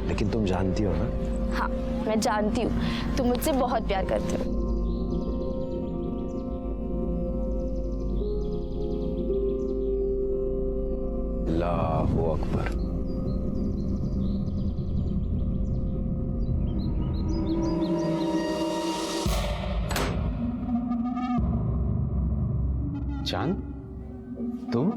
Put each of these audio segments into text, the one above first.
लेकिन तुम जानती हो ना। हाँ मैं जानती हूँ, तुम मुझसे बहुत प्यार करते हो। अल्लाहू अकबर। चांद, तुम?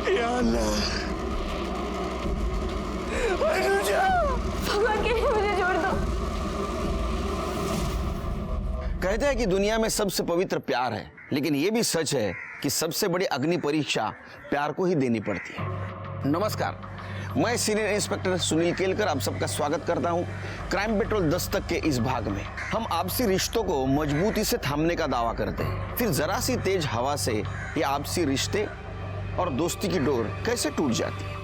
या अल्लाह, भगवान के लिए मुझे छोड़ दो। कहते हैं कि दुनिया में सबसे पवित्र प्यार है, लेकिन यह भी सच है कि सबसे बड़ी अग्नि परीक्षा प्यार को ही देनी पड़ती है। नमस्कार, मैं सीनियर इंस्पेक्टर सुनील केलकर आप सबका स्वागत करता हूं क्राइम पेट्रोल दस्तक के इस भाग में। हम आपसी रिश्तों को मजबूती से थामने का दावा करते हैं, फिर जरा सी तेज हवा से ये आपसी रिश्ते और दोस्ती की डोर कैसे टूट जाती है।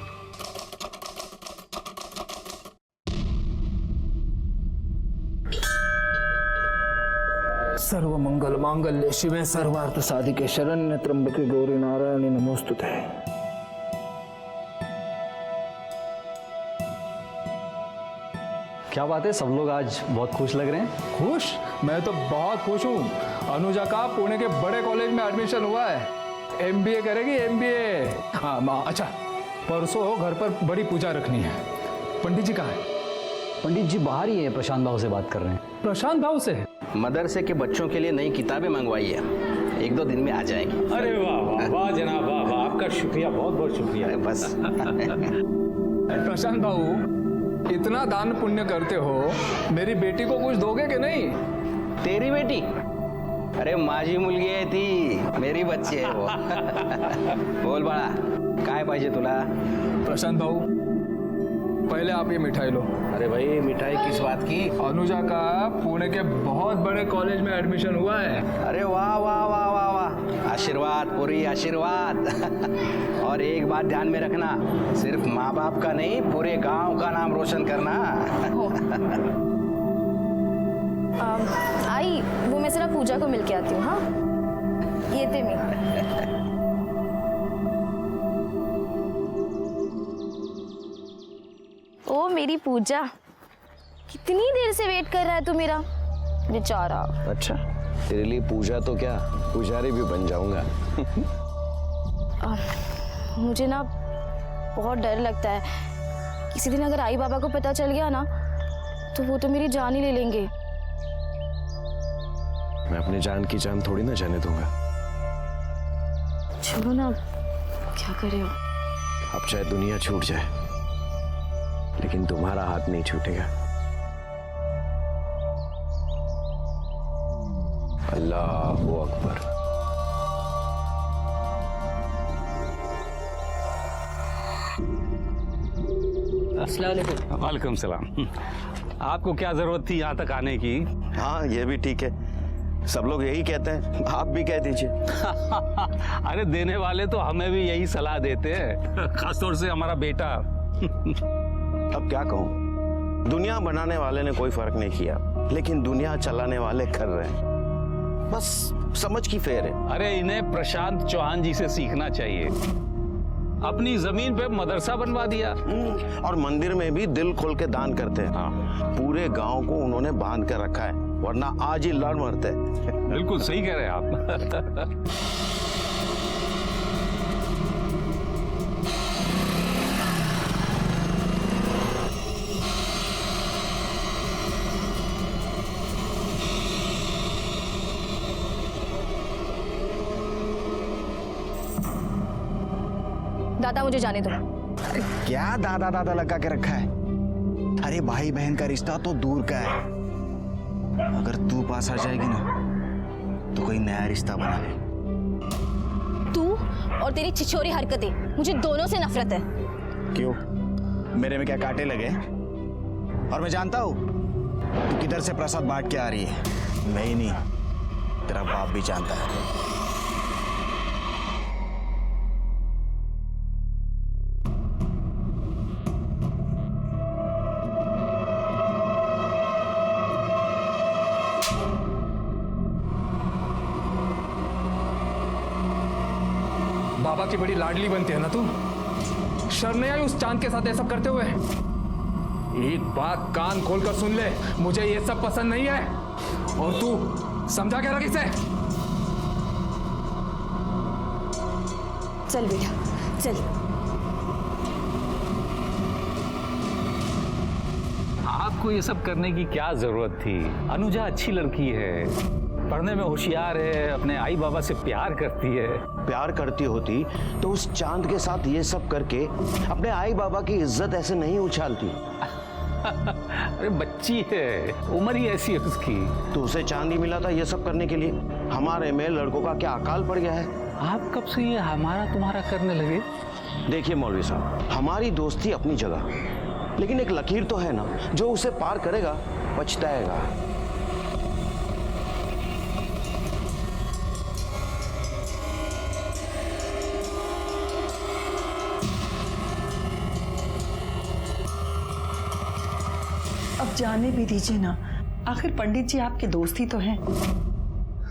सर्वमंगल मांगल्ये शिवे सर्वार्थ साधिके शरण्य त्र्यंबके गौरी नारायणी नमोस्तुते। क्या बात है, सब लोग आज बहुत खुश लग रहे हैं। खुश? मैं तो बहुत खुश हूँ। अनुजा का पुणे के बड़े कॉलेज में एडमिशन हुआ है, एमबीए करेगी, एमबीए। हाँ माँ, अच्छा परसों घर पर बड़ी पूजा रखनी है। पंडित जी कहाँ है? पंडित जी बाहर ही है, प्रशांत भाव से बात कर रहे हैं। प्रशांत भाव से? मदरसे के बच्चों के लिए नई किताबें मंगवाई है, 1-2 दिन में आ जाएंगी। अरे वाह वाह वाह जनाब, वाह वाह, आपका शुक्रिया, बहुत बहुत शुक्रिया। बस प्रशांत भाऊ, इतना दान पुण्य करते हो, मेरी बेटी को कुछ दोगे कि नहीं? तेरी बेटी? अरे माझी मुलगी आहे ती, मेरी बच्ची है वो। बोल बाळा, काय पाहिजे तुला? प्रशांत भाऊ, पहले आप ये मिठाई लो। अरे भाई, मिठाई किस बात की? अनुजा का पुणे के बहुत बड़े कॉलेज में एडमिशन हुआ है। अरे वाह वाह वाह वाह वाह, आशीर्वाद पूरी आशीर्वाद। और एक बात ध्यान में रखना, सिर्फ माँ बाप का नहीं, पूरे गांव का नाम रोशन करना। आई वो मैं जरा पूजा को मिल के आती हूँ। हाँ ये थे मैं। ओ मेरी पूजा, कितनी देर से वेट कर रहा है तू मेरा बेचारा। अच्छा, तेरे लिए पूजा तो क्या, पुजारी भी बन जाऊंगा। मुझे ना बहुत डर लगता है, किसी दिन अगर आई बाबा को पता चल गया ना तो वो तो मेरी जान ही ले लेंगे। मैं अपने जान की जान थोड़ी ना जाने दूंगा। छोड़ो ना, क्या करे हो। अब चाहे दुनिया छूट जाए, लेकिन तुम्हारा हाथ नहीं छूटेगा। अल्लाहू अकबर। वालेकुम सलाम। आपको क्या जरूरत थी यहाँ तक आने की? हाँ, ये भी ठीक है, सब लोग यही कहते हैं, आप भी कह दीजिए। अरे देने वाले तो हमें भी यही सलाह देते हैं, खासतौर से हमारा बेटा। अब क्या कहूँ, दुनिया बनाने वाले ने कोई फर्क नहीं किया, लेकिन दुनिया चलाने वाले कर रहे हैं। बस समझ की फेर है। अरे इन्हें प्रशांत चौहान जी से सीखना चाहिए, अपनी जमीन पे मदरसा बनवा दिया। और मंदिर में भी दिल खोल के दान करते हैं। हाँ। पूरे गांव को उन्होंने बांध कर रखा है, वरना आज ही लड़ मरते। बिल्कुल सही कह रहे हैं आप। दादा मुझे जाने दो। क्या दादा दादा लगा के रखा है? अरे भाई बहन का रिश्ता तो दूर का है, अगर तू पास आ जाएगी ना तो कोई नया रिश्ता बना ले। तू और तेरी छिछोरी हरकतें, मुझे दोनों से नफरत है। क्यों, मेरे में क्या कांटे लगे? और मैं जानता हूँ तू किधर से प्रसाद बांट के आ रही है, मैं ही नहीं तेरा बाप भी जानता है। बाबा की बड़ी लाडली बनती है ना तू। शर्म नहीं आई उस चांद के साथ ये सब करते हुए? एक बात कान खोलकर सुन ले, मुझे ये सब पसंद नहीं है। और तू समझा क्या रख इसे? चल बेटा चल। आपको ये सब करने की क्या जरूरत थी? अनुजा अच्छी लड़की है, पढ़ने में होशियार है, अपने आई बाबा से प्यार करती है। प्यार करती होती तो उस चांद के साथ ये सब करके अपने आई बाबा की इज्जत ऐसे नहीं उछालती। अरे बच्ची है, उम्र ही ऐसी है उसकी। तो उसे चांद ही मिला था ये सब करने के लिए। हमारे में लड़कों का क्या अकाल पड़ गया है? आप कब से ये हमारा तुम्हारा करने लगे? देखिए मौलवी साहब, हमारी दोस्ती अपनी जगह, लेकिन एक लकीर तो है ना, जो उसे पार करेगा पछताएगा। अब जाने भी दीजिए ना, आखिर पंडित जी आपके दोस्त ही तो हैं।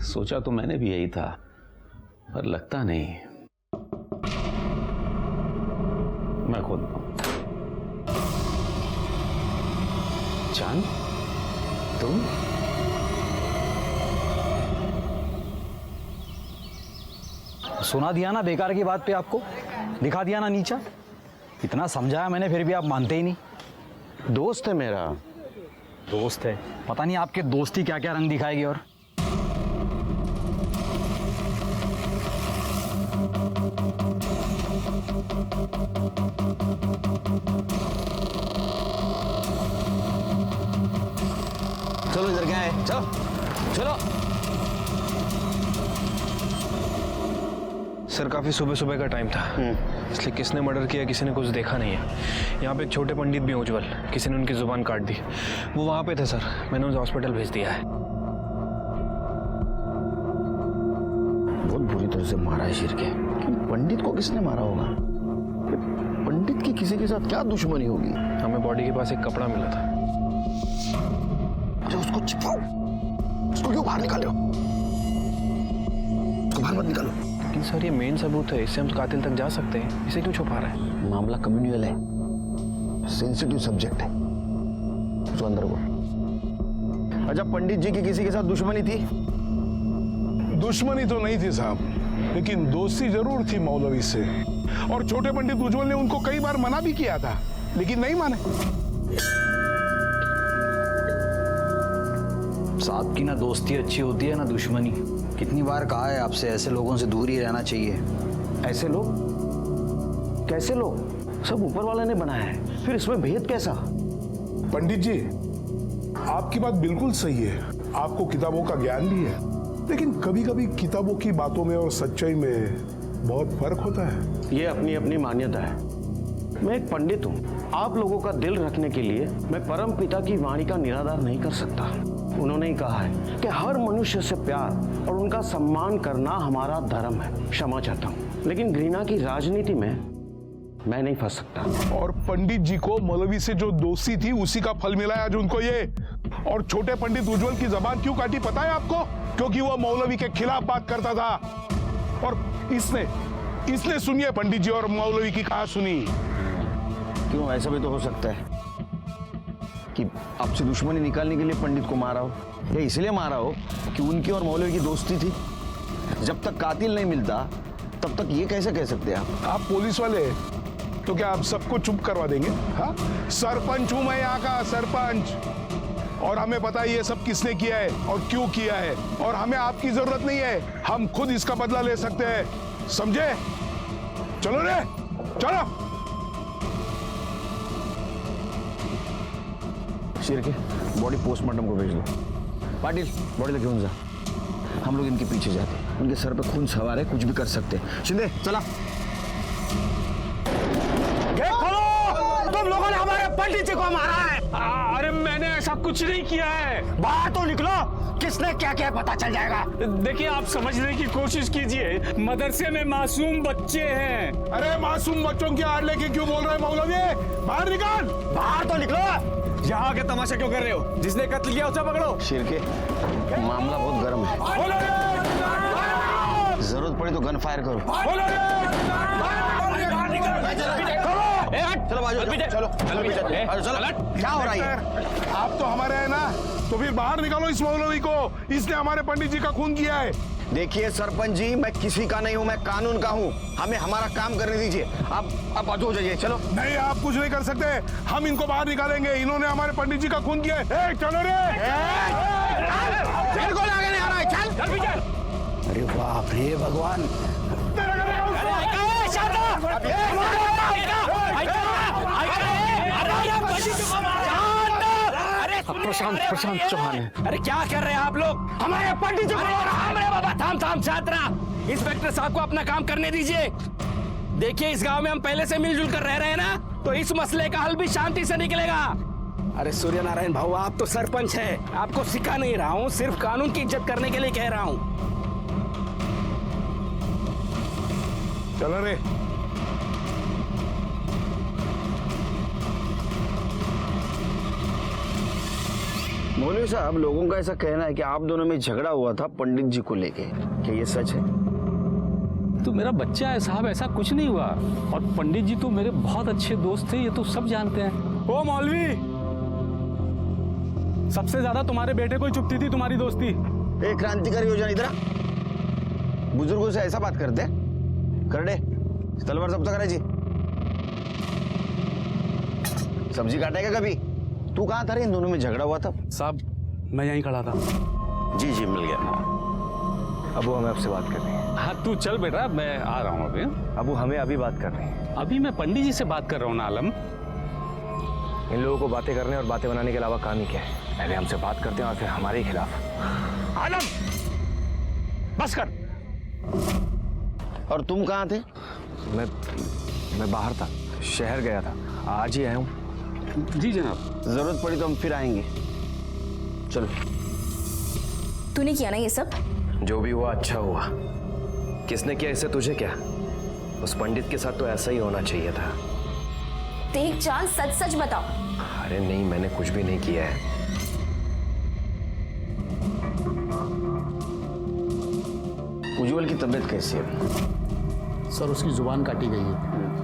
सोचा तो मैंने भी यही था, पर लगता नहीं। मैं खोलता हूं। चांद, तुम? सुना दिया ना बेकार की बात पे आपको, दिखा दिया ना नीचा। इतना समझाया मैंने फिर भी आप मानते ही नहीं। दोस्त है मेरा। दोस्त है, पता नहीं आपके दोस्ती क्या क्या रंग दिखाएगी। और चलो इधर क्या है, चलो चलो। सर काफी सुबह सुबह का टाइम था, इसलिए किसने मर्डर किया किसी ने कुछ देखा नहीं है। यहाँ पे एक छोटे पंडित भी हैं उज्जवल, किसी ने उनकी जुबान काट दी। वो वहां पे थे सर, मैंने उन्हें हॉस्पिटल भेज दिया है। बहुत बुरी तरह से मारा है शिरके। पंडित को किसने मारा होगा? पंडित की किसी के साथ क्या दुश्मनी होगी? हमें बॉडी के पास एक कपड़ा मिला था। अरे उसको छिपाओ, उसको क्यों बाहर निकाले हो? उसको बाहर मत निकालो। लेकिन सर ये मेन सबूत है, इससे हम कातिल तक जा सकते हैं, इसे क्यों छुपा रहा है? मामला कम्युनियल है, सेंसिटिव सब्जेक्ट है। तो अंदर को। अच्छा, पंडित जी की किसी के साथ दुश्मनी थी? दुश्मनी तो नहीं थी साहब, लेकिन दोस्ती जरूर थी मौलवी से। और छोटे पंडित उज्जवल ने उनको कई बार मना भी किया था, लेकिन नहीं माने। साहब की ना दोस्ती अच्छी होती है ना दुश्मनी। कितनी बार कहा है आपसे, ऐसे लोगों से दूर ही रहना चाहिए। ऐसे लोग? कैसे लोग? सब ऊपर वाले ने बनाया है, फिर इसमें भेद कैसा? पंडित जी, आपकी बात बिल्कुल सही है, आपको किताबों का ज्ञान भी है, लेकिन कभी कभी किताबों की बातों में और सच्चाई में बहुत फर्क होता है। ये अपनी अपनी मान्यता है। मैं एक पंडित हूँ, आप लोगों का दिल रखने के लिए मैं परम पिता की वाणी का निराधार नहीं कर सकता। उन्होंने ही कहा है कि हर मनुष्य से प्यार और उनका सम्मान करना हमारा धर्म है। क्षमा चाहता हूँ, लेकिन घृणा की राजनीति में मैं नहीं फंस सकता। और पंडित जी को मौलवी से जो दोस्ती थी उसी का फल मिला है आज उनको ये। और छोटे पंडित उज्जवल की जबान क्यों काटी पता है आपको? क्योंकि वो मौलवी के खिलाफ बात करता था। और इसने सुनिए पंडित जी और मौलवी की कहा सुनी। क्यों, ऐसा भी तो हो सकता है कि आपसे दुश्मनी निकालने के लिए पंडित को मारा हो, या इसलिए मारा हो कि उनकी और मौलवी की दोस्ती थी। जब तक कातिल नहीं मिलता तब तक ये कैसे कह सकते हैं आप पुलिस वाले, तो क्या आप सबको चुप करवा देंगे? हाँ, सरपंच हूं मैं यहाँ का, सरपंच। और हमें पता है ये सब किसने किया है और क्यों किया है, और हमें आपकी जरूरत नहीं है, हम खुद इसका बदला ले सकते हैं, समझे? चलो रे, चलो। शिरके, बॉडी पोस्टमार्टम को भेज दो। पाटिल, बॉडी लेके जा। हम लोग इनके पीछे जाते हैं, उनके सर पे खून सवार है, कुछ भी कर सकते हैं। शिंदे चला। तुम लोगों ने हमारे पंडित जी को मारा है। अरे मैंने ऐसा कुछ नहीं किया है। बाहर तो निकलो, किसने क्या क्या पता चल जाएगा। देखिए, आप समझने की कोशिश कीजिए, मदरसे में मासूम बच्चे हैं। अरे मासूम बच्चों की आड़ लेके क्यों बोल रहे हैं मौलवी? बाहर निकाल। बाहर तो निकलो। यहाँ के तमाशा क्यों कर रहे हो? जिसने कत्ल किया उसे पकड़ो। शिरके, मामला बहुत गर्म है, जरूरत पड़ी तो गन फायर करो। चलो बाजू, चलो क्या हो रहा है? आप तो हमारे हैं ना, तो फिर बाहर निकालो इस मौलवी को, इसने हमारे पंडित जी का खून किया है। देखिए सरपंच जी, मैं किसी का नहीं हूँ, मैं कानून का हूँ, हमें हमारा काम करने दीजिए। आप बाजू हो जाइए। चलो। नहीं, आप कुछ नहीं कर सकते, हम इनको बाहर निकालेंगे, इन्होंने हमारे पंडित जी का खून किया है। चलो रे, बिल्कुल आगे नहीं आ रहा है, चल। अरे बाप रे भगवान, प्रशांत चौहान है। अरे क्या कर रहे हैं आप लोग? हमारे पंडित जी हमारे बाबा, थाम छात्रा, इंस्पेक्टर साहब को अपना काम करने दीजिए। देखिए, इस गांव में हम पहले से मिलजुल कर रह रहे हैं ना, तो इस मसले का हल भी शांति से निकलेगा। अरे सूर्य नारायण भाऊ, आप तो सरपंच हैं, आपको सिखा नहीं रहा हूँ, सिर्फ कानून की इज्जत करने के लिए कह रहा हूँ। चलो रे। मौलवी साहब, लोगों का ऐसा कहना है कि आप दोनों में झगड़ा हुआ था पंडित जी को लेके, क्या ये सच है? तो मेरा बच्चा है साहब, ऐसा कुछ नहीं हुआ। और पंडित जी तो मेरे बहुत अच्छे दोस्त थे, ये तो सब जानते हैं। ओ मौलवी, सबसे ज्यादा तुम्हारे बेटे को ही चुभती थी तुम्हारी दोस्ती। एक क्रांतिकारी योजना इधर, बुजुर्गों से ऐसा बात करते हैं? करडे, तलवार सब तक जी, सब्जी काटेगा कभी? तू कहाँ था रे, इन दोनों में झगड़ा हुआ था? साहब, मैं यहीं खड़ा था। जी मिल गया। अबू, हमें आपसे बात करनी है। हाँ तू चल बेटा, मैं आ रहा हूँ अभी। अबू, हमें अभी बात करनी है। अभी मैं पंडित जी से बात कर रहा हूँ ना आलम। इन लोगों को बातें करने और बातें बनाने के अलावा काम ही क्या है? पहले हमसे बात करते हैं और फिर हमारे ही खिलाफ। आलम, बस कर। और तुम कहाँ थे? मैं बाहर था, शहर गया था, आज ही आया हूँ। जी जनाब। जरूरत पड़ी तो हम फिर आएंगे। चलो। तूने किया ना ये सब? जो भी हुआ अच्छा हुआ। किसने किया इससे तुझे क्या? उस पंडित के साथ तो ऐसा ही होना चाहिए था। देख चांद, सच सच बताओ। अरे नहीं, मैंने कुछ भी नहीं किया है। उज्जवल की तबीयत कैसी है? सर, उसकी जुबान काटी गई है।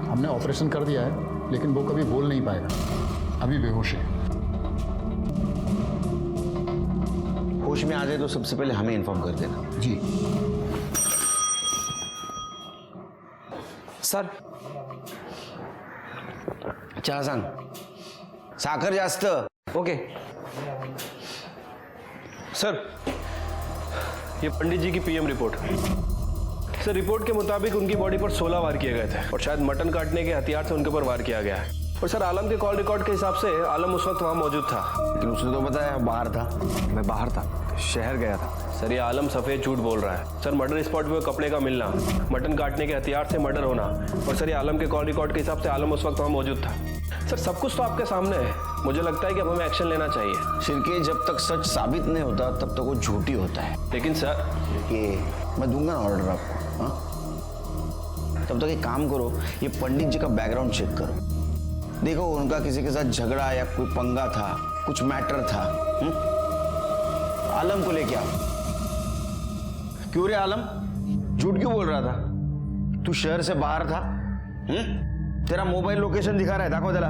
हमने ऑपरेशन कर दिया है, लेकिन वो कभी बोल नहीं पाएगा, अभी बेहोश है। होश में आ जाए तो सबसे पहले हमें इन्फॉर्म कर देना। जी सर। चहा सांग, साखर जास्त। ओके सर, ये पंडित जी की पीएम रिपोर्ट। सर, रिपोर्ट के मुताबिक उनकी बॉडी पर 16 वार किए गए थे और शायद मटन काटने के हथियार से उनके ऊपर वार किया गया है। और सर, आलम के कॉल रिकॉर्ड के हिसाब से आलम उस वक्त वहाँ मौजूद था। लेकिन उसने तो बताया बाहर था। मैं बाहर था, शहर गया था। सर, ये आलम सफेद झूठ बोल रहा है। सर, मर्डर स्पॉट पे कपड़े का मिलना, मटन काटने के हथियार से मर्डर होना, और सर ये आलम के कॉल रिकॉर्ड के हिसाब से आलम उस वक्त वहाँ मौजूद था। सर, सब कुछ तो आपके सामने है। मुझे लगता है कि अब हमें एक्शन लेना चाहिए। शिरके, जब तक सच साबित नहीं होता तब तक वो झूठी होता है। लेकिन सर, ये मैं दूंगा ना ऑर्डर आपको। हाँ, तब तक एक काम करो, ये पंडित जी का बैकग्राउंड चेक करो। देखो उनका किसी के साथ झगड़ा या कोई पंगा था, कुछ मैटर था। आलम को लेके आओ। क्यों रे आलम, झूठ क्यों बोल रहा था? तू शहर से बाहर था। तेरा मोबाइल लोकेशन दिखा रहा है, दाखो जरा।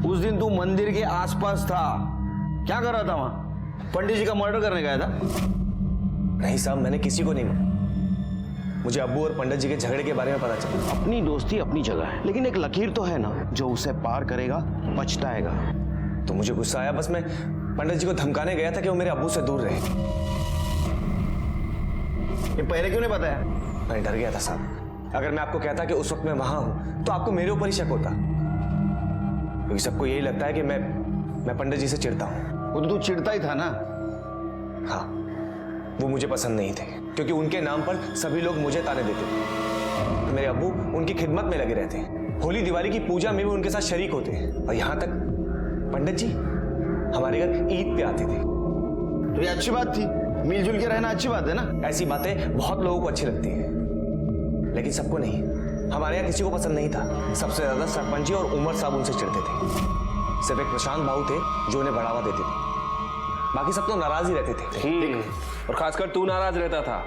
उस दिन तू मंदिर के आसपास था, क्या कर रहा था वहां? पंडित जी का मर्डर करने गया था? नहीं साहब, मैंने किसी को नहीं। मुझे अब्बू और पंडित जी के झगड़े के बारे में पता चला। अपनी दोस्ती अपनी जगह है, लेकिन एक लकीर तो है ना, जो उसे पार करेगा पछताएगा। तो मुझे गुस्सा आया, बस मैं पंडित जी को धमकाने गया था कि वो मेरे अब्बू से दूर रहे। ये पहले क्यों नहीं बताया? मैं डर गया था साहब। अगर मैं आपको कहता कि उस वक्त मैं वहां हूं तो आपको मेरे ऊपर ही शक होता, क्योंकि सबको यही लगता है कि मैं पंडित जी से चिढ़ता हूं। वो तो तू चिढ़ता ही था ना। हाँ, वो मुझे पसंद नहीं थे, क्योंकि उनके नाम पर सभी लोग मुझे ताने देते थे। मेरे अब्बू उनकी खिदमत में लगे रहते, होली दिवाली की पूजा में भी उनके साथ शरीक होते, और यहां तक पंडित जी हमारे घर ईद पे आते थे। तो ये अच्छी बात थी, मिलजुल के रहना अच्छी बात है ना। ऐसी बातें बहुत लोगों को अच्छी लगती है, लेकिन सबको नहीं। हमारे यहाँ किसी को पसंद नहीं था। सबसे ज्यादा सरपंच जी और उमर साहब उनसे चिढ़ते थे। सिर्फ एक प्रशांत बाबू थे जो उन्हें बढ़ावा देते थे। बाकी सब तो नाराज ही रहते थे। और खासकर तू नाराज रहता था।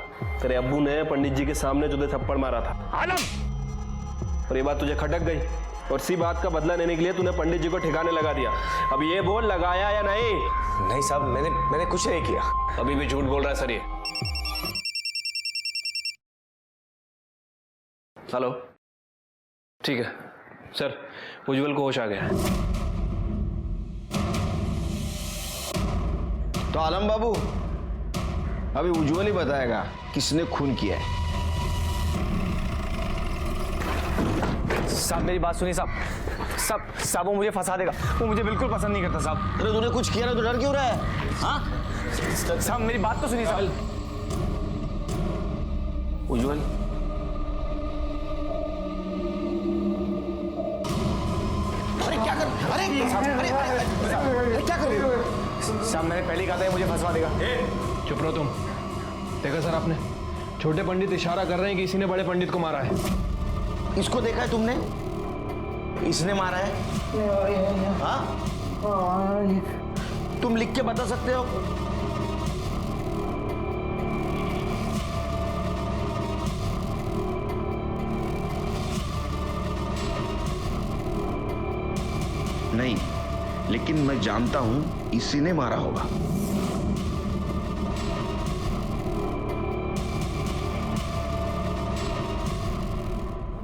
तेरे अब्बू ने पंडित जी के सामने तुझे थप्पड़ मारा था आलम, और ये बात तुझे खटक गई, और इसी बात का बदला लेने के लिए तूने पंडित जी को ठिकाने लगा दिया। अब ये बोल, लगाया या नहीं? नहीं साहब, मैंने कुछ नहीं किया। अभी भी झूठ बोल रहा है सर ये। हेलो, ठीक है सर, उज्जवल को होश आ गया है। तो आलम बाबू, अभी उज्जवल ही बताएगा किसने खून किया है। साहब मेरी बात सुनिए साहब वो मुझे फंसा देगा, वो मुझे बिल्कुल पसंद नहीं करता साहब। अरे तूने कुछ किया ना तो डर क्यों रहा है? हाँ साहब मेरी बात तो सुनिए साहब। उज्जवल, अरे क्या कर, अरे क्या कर रहे हो? साहब मैंने पहले ही कहा था मुझे फंसवा देगा। चुप रहो तुम। देखा सर आपने, छोटे पंडित इशारा कर रहे हैं कि इसी ने बड़े पंडित को मारा है। इसको देखा है तुमने? इसने मारा है? हाँ? तुम लिख के बता सकते हो? नहीं, लेकिन मैं जानता हूं इसी ने मारा होगा।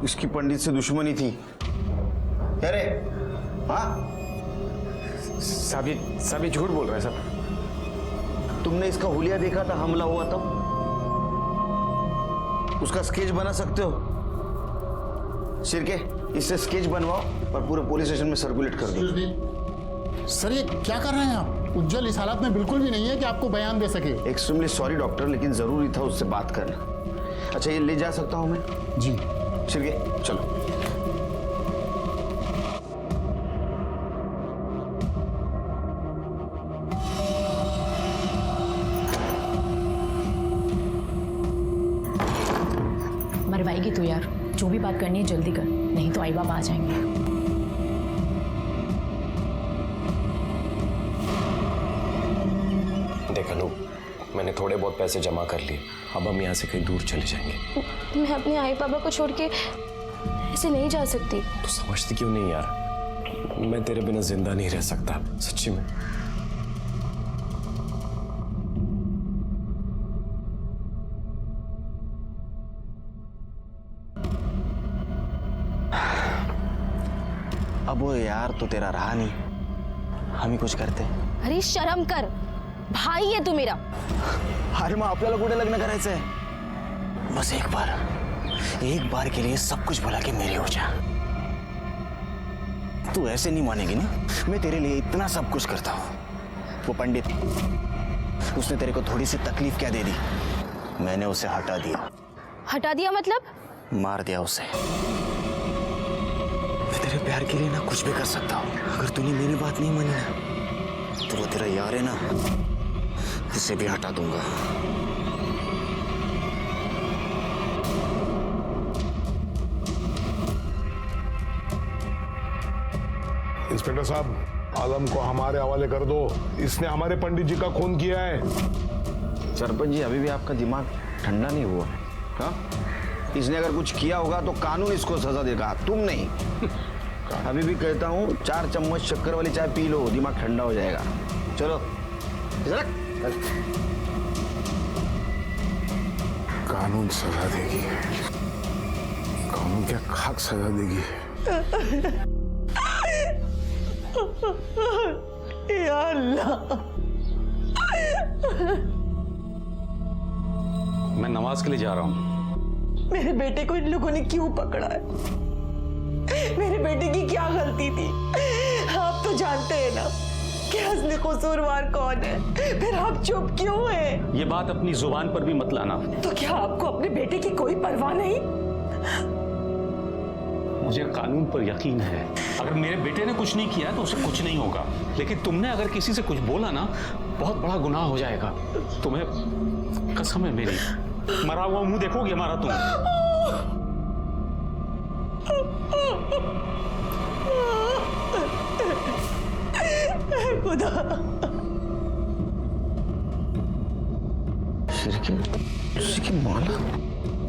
इसकी पंडित से दुश्मनी थी। अरे हाँ साहब ये झूठ बोल रहे हैं साहब। तुमने इसका हुलिया देखा था हमला हुआ तब? उसका स्केच बना सकते हो? शिरके, इससे स्केच बनवाओ और पूरे पुलिस स्टेशन में सर्कुलेट कर दो। सर ये क्या कर रहे हैं आप? उज्जवल इस हालत में बिल्कुल भी नहीं है कि आपको बयान दे सके। एक्सट्रीमली सॉरी डॉक्टर, लेकिन जरूरी था उससे बात करना। अच्छा, ये ले जा सकता हूं मैं? जी। शिरके चलो। मरवाएगी तू यार, जो भी बात करनी है जल्दी कर, नहीं तो आई बाबा आ जाएंगे। देख अनूप, मैंने थोड़े बहुत पैसे जमा कर लिए, अब हम यहाँ से कहीं दूर चले जाएंगे। मैं अपने आई बाबा को छोड़ के ऐसे नहीं जा सकती। तो समझती क्यों नहीं यार, मैं तेरे बिना जिंदा नहीं रह सकता सच्ची में। अब वो यार तो तेरा रहा नहीं, हम ही कुछ करते। अरे शर्म कर, भाई है तू मेरा। अरे मग आपल्याला कुठे लग्न करायचंय? बस एक बार के लिए सब कुछ भुला के मेरी हो जा। तू ऐसे नहीं मानेगी ना, मैं तेरे लिए इतना सब कुछ करता हूँ। वो पंडित, उसने तेरे को थोड़ी सी तकलीफ क्या दे दी, मैंने उसे हटा दिया। हटा दिया मतलब? मार दिया उसे। मैं तेरे प्यार के लिए ना कुछ भी कर सकता हूँ। अगर तूने मेरी बात नहीं मानी ना, तो वो तेरा यार है ना, उसे भी हटा दूंगा। इंस्पेक्टर साहब, आलम को हमारे हवाले कर दो, इसने हमारे पंडित जी का खून किया है। सरपंच जी, अभी भी आपका दिमाग ठंडा नहीं हुआ? हाँ, इसने अगर कुछ किया होगा तो कानून इसको सजा देगा, तुम नहीं। अभी भी कहता हूँ 4 चम्मच शक्कर वाली चाय पी लो, दिमाग ठंडा हो जाएगा। चलो कानून सजा देगी, कानून क्या खाक सजा देगी। या अल्लाह, मैं नमाज के लिए जा रहा हूँ। मेरे बेटे को इन लोगों ने क्यों पकड़ा है? मेरे बेटे की क्या गलती थी? आप तो जानते हैं ना कि असली कसूरवार कौन है, फिर आप चुप क्यों हैं? ये बात अपनी जुबान पर भी मत लाना। तो क्या आपको अपने बेटे की कोई परवाह नहीं? मुझे कानून पर यकीन है, अगर मेरे बेटे ने कुछ नहीं किया तो उसे कुछ नहीं होगा, लेकिन तुमने अगर किसी से कुछ बोला ना, बहुत बड़ा गुनाह हो जाएगा। तुम्हें कसम है मेरी, मरा हुआ मुंह देखोगे हमारा तुम। खुदा, सिरके तुलसी की माला।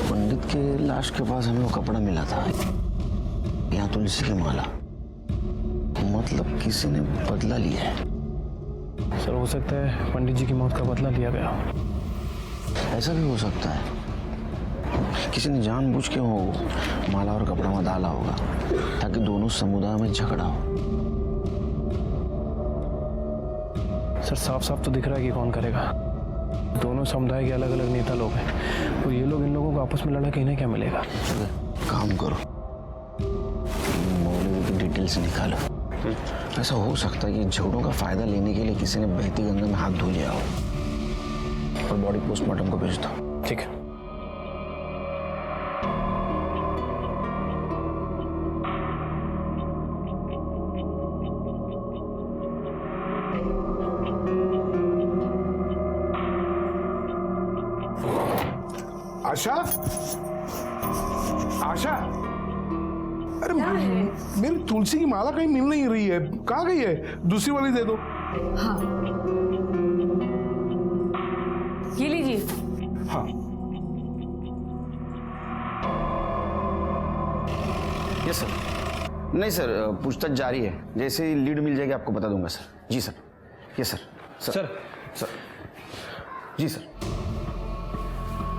पंडित के लाश के पास हमें वो कपड़ा मिला था, यहाँ तुलसी की माला। मतलब किसी ने बदला लिया है। सर हो सकता है पंडित जी की मौत का बदला लिया गया। ऐसा भी हो सकता है, किसी ने जानबूझ के वो माला और कपड़ा में डाला होगा ताकि दोनों समुदाय में झगड़ा हो। सर साफ साफ तो दिख रहा है कि कौन करेगा। दोनों समुदाय के अलग अलग नेता लोग हैं, और ये लोग इन लोगों को आपस में लड़ा के इन्हें क्या मिलेगा। काम करो, मौलवी की डिटेल्स निकालो। ऐसा हो सकता है कि झगड़ों का फायदा लेने के लिए किसी ने बहती गंगा में हाथ धो लिया हो। और बॉडी पोस्टमार्टम को भेज दो। ठीक है। आशा, आशा, अरे मेरी तुलसी की माला कहीं मिल नहीं रही है, कहाँ गई है? दूसरी वाली दे दो। हाँ ये लीजिए। हाँ यस सर। नहीं सर, पूछताछ जारी है, जैसे ही लीड मिल जाएगी आपको बता दूंगा सर। जी sir. Yes sir. Sir sir जी सर।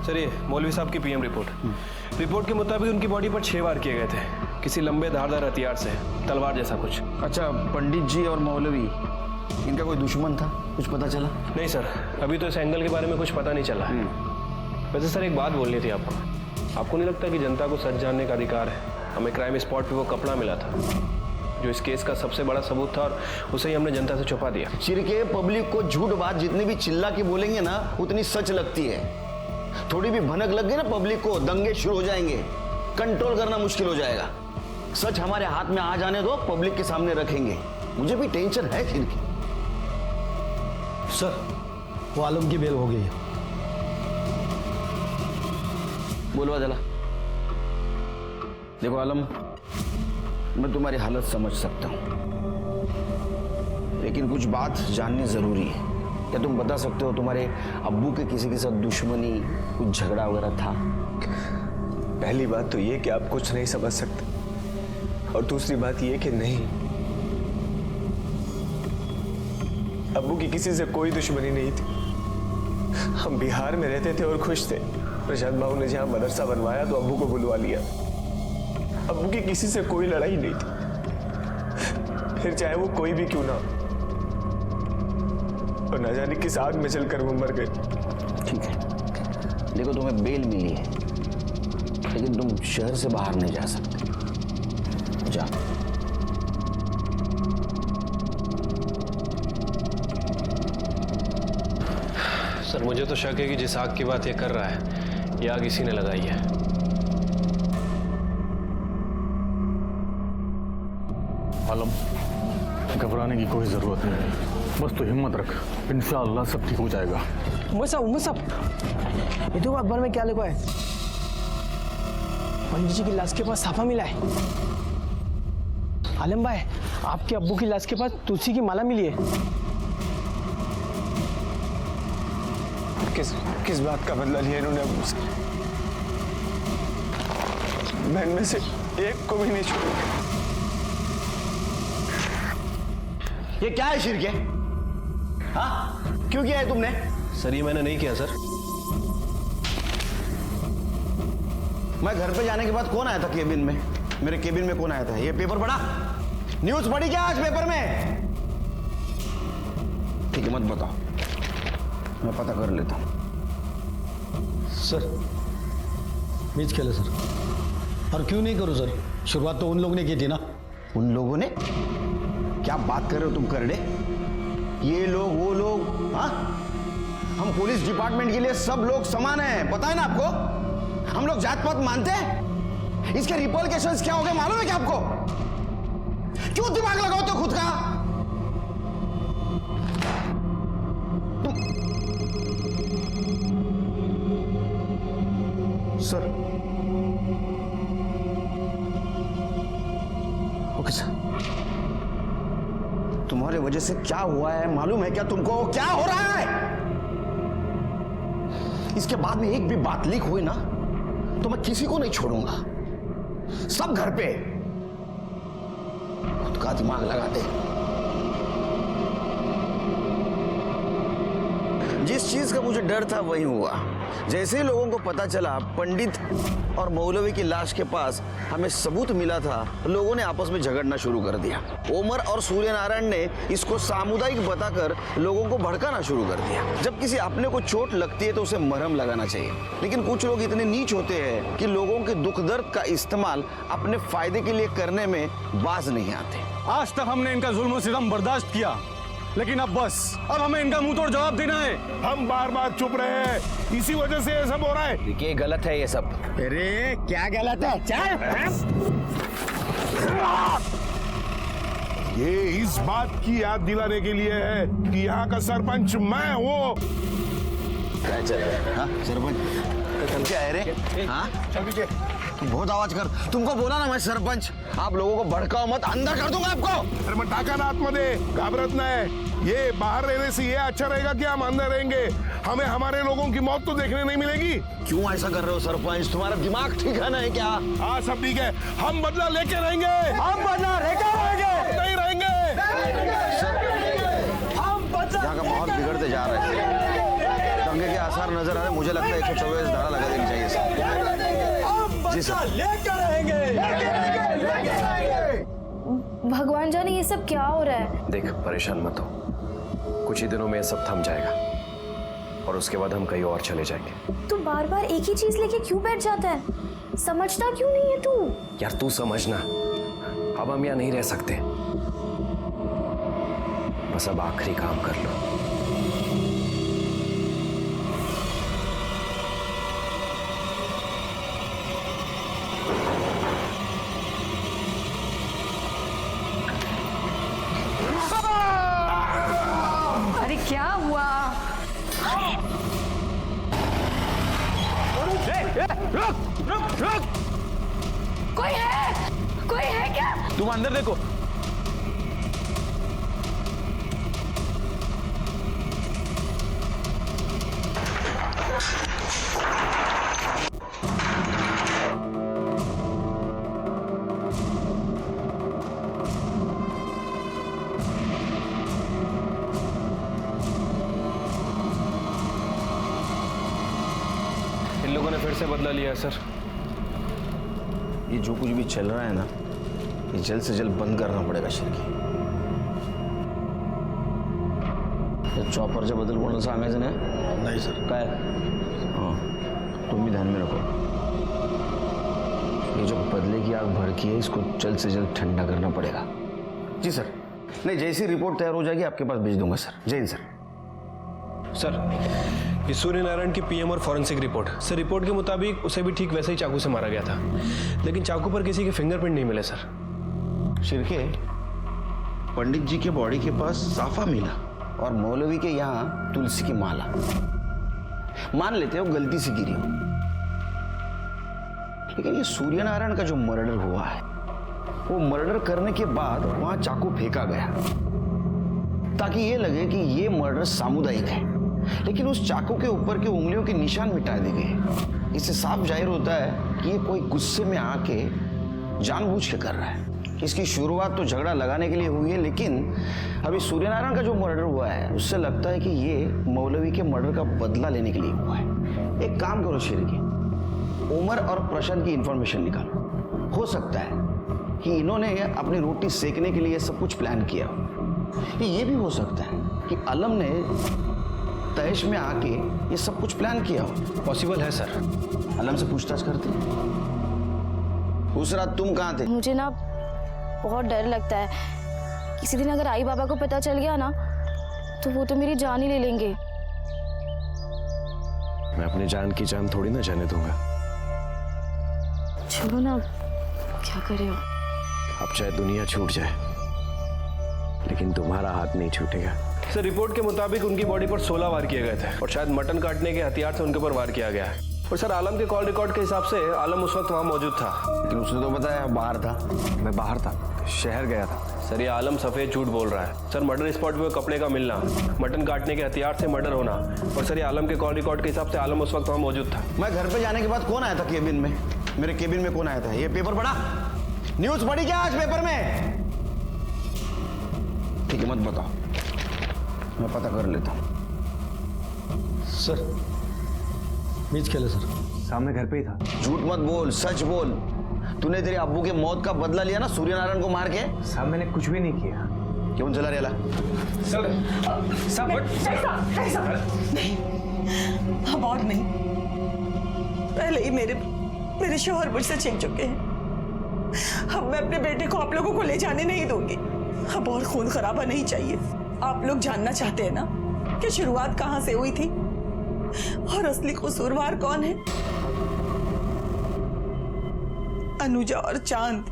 सर ये मौलवी साहब की पीएम रिपोर्ट। रिपोर्ट के मुताबिक उनकी बॉडी पर 6 वार किए गए थे, किसी लंबे धारदार हथियार से, तलवार जैसा कुछ। अच्छा, पंडित जी और मौलवी इनका कोई दुश्मन था, कुछ पता चला? नहीं सर, अभी तो इस एंगल के बारे में कुछ पता नहीं चला है। वैसे सर एक बात बोलनी थी आपको नहीं लगता कि जनता को सच जानने का अधिकार है? हमें क्राइम स्पॉट पे वो कपड़ा मिला था जो इस केस का सबसे बड़ा सबूत था, और उसे ही हमने जनता से छुपा दिया। चिरके पब्लिक को झूठ बात जितनी भी चिल्ला के बोलेंगे ना, उतनी सच लगती है। थोड़ी भी भनक लग गई ना पब्लिक को, दंगे शुरू हो जाएंगे, कंट्रोल करना मुश्किल हो जाएगा। सच हमारे हाथ में आ जाने दो, पब्लिक के सामने रखेंगे। मुझे भी टेंशन है चिरके। सर वो आलम की बेल हो गई है। बोलवा जला। देखो आलम, मैं तुम्हारी हालत समझ सकता हूं, लेकिन कुछ बात जाननी जरूरी है। क्या तुम बता सकते हो तुम्हारे अब्बू के किसी के साथ दुश्मनी, कुछ झगड़ा वगैरह था? पहली बात तो ये कि आप कुछ नहीं समझ सकते, और दूसरी बात ये कि नहीं, अब्बू की किसी से कोई दुश्मनी नहीं थी। हम बिहार में रहते थे और खुश थे। प्रशांत बाबू ने जहां मदरसा बनवाया तो अब्बू को बुलवा लिया। अब्बू की किसी से कोई लड़ाई नहीं थी, फिर चाहे वो कोई भी क्यों ना। और न जाने किस आग में चलकर वो मर गए। ठीक है, देखो तुम्हें बेल मिली है, लेकिन तुम शहर से बाहर नहीं जा सकते। जा। सर मुझे तो शक है कि जिस आग की बात ये कर रहा है, ये आग इसी ने लगाई है। आलम, घबराने की कोई जरूरत नहीं है, बस तो हिम्मत रख, इंशाअल्लाह सब ठीक हो जाएगा। उमर साहब, ये तो अखबार में क्या लिखा है? पंडित जी की लाश के पास साफा मिला है। आलम भाई, आपके अब्बू की लाश के पास तुलसी की माला मिली है। किस बात का बदला लिया इन्होंने अब्बू से? बहन में से एक को भी नहीं छोड़ा। ये क्या है शिरके? हाँ, क्यों किया है तुमने? सर ये मैंने नहीं किया सर। मैं घर पे जाने के बाद कौन आया था केबिन में? मेरे केबिन में कौन आया था? ये पेपर पढ़ा? न्यूज पढ़ी क्या आज पेपर में? ठीक है, मत बताओ, मैं पता कर लेता हूं। सर बीच खेले सर, और क्यों नहीं करूं सर? शुरुआत तो उन लोगों ने की थी ना। उन लोगों ने? क्या बात कर रहे हो तुम करड़े? ये लोग वो लोग, हाँ? हम पुलिस डिपार्टमेंट के लिए सब लोग समान हैं, पता है ना आपको? हम लोग जात पात मानते हैं? इसके रिपॉर्केशंस क्या हो गए मालूम है क्या आपको? क्यों दिमाग लगाओ तो खुद का? Sir, okay sir. तुम्हारे वजह से क्या हुआ है मालूम है क्या तुमको? क्या हो रहा है? इसके बाद में एक भी बात लीक हुई ना तो मैं किसी को नहीं छोड़ूंगा। सब घर पे खुद का दिमाग लगाते। जिस चीज का मुझे डर था वही हुआ। जैसे ही लोगों को पता चला पंडित और मौलवी की लाश के पास हमें सबूत मिला था, लोगों ने आपस में झगड़ना शुरू कर दिया। ओमर और सूर्यनारायण ने इसको सामुदायिक बताकर लोगों को भड़काना शुरू कर दिया। जब किसी अपने को चोट लगती है तो उसे मरहम लगाना चाहिए, लेकिन कुछ लोग इतने नीच होते हैं कि लोगों के दुख दर्द का इस्तेमाल अपने फायदे के लिए करने में बाज नहीं आते। आज तक हमने इनका जुल्म सितम बर्दाश्त किया, लेकिन अब बस, अब हमें इनका मुंह तोड़ जवाब देना है। हम बार बार चुप रहे हैं, इसी वजह से ये सब हो रहा है। देखिए गलत है ये सब। अरे क्या गलत है? चल। ये इस बात की याद दिलाने के लिए है कि यहाँ का सरपंच मैं हूँ। क्या चल रहा है? हाँ सरपंच क्या है रे? हाँ तू बहुत आवाज कर। तुमको बोला ना मैं सरपंच। आप लोगों को भड़काओ मत, अंदर कर दूंगा आपको। अरे मैं टाका ना आतमध्ये, घाबरत नहीं। ये बाहर रहने से ये अच्छा रहेगा कि हम अंदर रहेंगे? हमें हमारे लोगों की मौत तो देखने नहीं मिलेगी। क्यों ऐसा कर रहे हो सरपंच? तुम्हारा दिमाग ठीक है ना क्या? हाँ सब ठीक है, हम बदला लेके रहेंगे। हम बदला लेके रहेंगे। नहीं रहेंगे। यहाँ का माहौल बिगड़ते जा रहा है, दंगे के आसार नजर आ रहे। मुझे लगता है 124 धारा लगा देनी चाहिए सर। जी सर। भगवान जाने ये सब क्या हो रहा है। देख परेशान मत हो, कुछ ही दिनों में ये सब थम जाएगा और उसके बाद हम कहीं और चले जाएंगे। तू बार बार एक ही चीज लेके क्यों बैठ जाता है? समझता क्यों नहीं है तू? यार तू समझना, अब हम यहाँ नहीं रह सकते। बस अब आखिरी काम कर लो। अरे क्या हुआ? रुक! कोई है क्या? तुम अंदर देखो। इन लोगों ने फिर से बदला लिया है सर। ये जो कुछ भी चल रहा है ना, ये जल्द से जल्द बंद करना पड़ेगा शिर्की। चॉपरच्या बद्दल कोणाला सांगायचं नाही सर। काय? हाँ तुम भी ध्यान में रखो। ये जो बदले की आग भड़की है, इसको जल्द से जल्द ठंडा करना पड़ेगा। जी सर। नहीं, जैसी रिपोर्ट तैयार हो जाएगी आपके पास भेज दूंगा सर। जय हिंद सर। सर ये सूर्यनारायण की पीएम और फॉरेंसिक रिपोर्ट। सर रिपोर्ट के मुताबिक उसे भी ठीक वैसे ही चाकू से मारा गया था, लेकिन चाकू पर किसी के फिंगरप्रिंट नहीं मिले सर। शिरके, पंडित जी के बॉडी के पास साफा मिला और मौलवी के यहाँ तुलसी की माला। मान लेते हो गलती से गिरी हो, लेकिन ये सूर्यनारायण का जो मर्डर हुआ है, वो मर्डर करने के बाद वहां चाकू फेंका गया ताकि ये लगे कि ये मर्डर सामुदायिक है, लेकिन उस चाकू के ऊपर के उंगलियों के निशान मिटा दिए गए। इससे साफ जाहिर होता है कि ये कोई गुस्से में आके जानबूझ के कर रहा है। इसकी शुरुआत तो झगड़ा लगाने के लिए हुई है, लेकिन अभी सूर्यनारायण का जो मर्डर हुआ है उससे लगता है कि ये मौलवी के मर्डर का बदला लेने के लिए हुआ है। एक काम करो शिरकी, उमर और प्रशांत की इंफॉर्मेशन निकालो। हो सकता है कि इन्होंने अपनी रोटी सेकने के लिए सब कुछ प्लान किया। ये भी हो सकता है कि आलम ने तैश में आके ये सब कुछ प्लान किया हो। पॉसिबल है सर। आलम से पूछताछ करते। उस रात तुम कहाँ थे? मुझे ना बहुत डर लगता है, किसी दिन अगर आई बाबा को पता चल गया ना तो वो तो मेरी जान ही ले लेंगे। मैं अपनी जान की जान थोड़ी ना जाने दूंगा। चलो ना, क्या करे हो? अब चाहे दुनिया छूट जाए, लेकिन तुम्हारा हाथ नहीं छूटेगा। सर रिपोर्ट के मुताबिक उनकी बॉडी पर 16 वार किए गए थे और शायद मटन काटने के हथियार से उनके ऊपर वार किया गया है। और सर आलम के कॉल रिकॉर्ड के हिसाब से आलम उस वक्त वहां मौजूद था। लेकिन उसने तो बताया बाहर था। मैं बाहर था, शहर गया था। सर ये आलम सफेद झूठ बोल रहा है। सर मर्डर स्पॉट पे कपड़े का मिलना, मटन काटने के हथियार से मर्डर होना, और सर ये आलम के कॉल रिकॉर्ड के हिसाब से आलम उस वक्त वहाँ मौजूद था। मैं घर पे जाने के बाद कौन आया था केबिन में? मेरे केबिन में कौन आया था? ये पेपर पढ़ा? न्यूज पढ़ी क्या आज पेपर में? ठीक है, मत बताओ, मैं पता कर लेता हूँ। सर बीच खेले सर, सामने घर पे ही था। झूठ मत बोल, सच बोल। तूने तेरे अब्बू के मौत का बदला लिया ना सूर्यनारायण को मार के? साहब मैंने कुछ भी नहीं किया। क्यों चला रेला? नहीं, अब और नहीं। पहले ही मेरे शौहर मुझसे छिन चुके हैं। अब मैं अपने बेटे को आप लोगों को ले जाने नहीं दूंगी। अब और खून खराबा नहीं चाहिए। आप लोग जानना चाहते हैं ना कि शुरुआत कहां से हुई थी और असली कसूरवार कौन है? अनुजा और चांद।